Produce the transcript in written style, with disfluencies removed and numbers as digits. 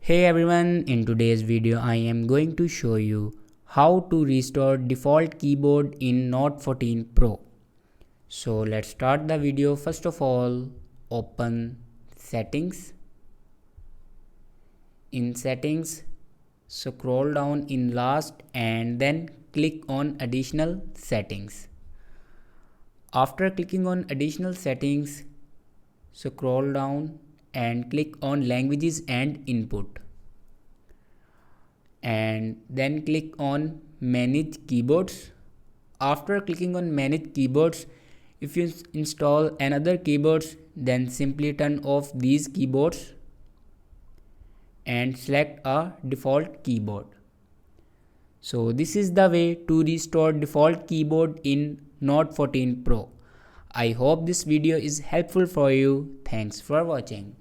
Hey everyone, in today's video I am going to show you how to restore default keyboard in Note 14 Pro. So let's start the video. First of all, open settings. In settings, scroll down in last and then click on additional settings. After clicking on additional settings, scroll down and click on languages and input, and then click on manage keyboards. After clicking on manage keyboards, if you install another keyboards, then simply turn off these keyboards and select a default keyboard. So this is the way to restore default keyboard in Note 14 Pro. I hope this video is helpful for you. Thanks for watching.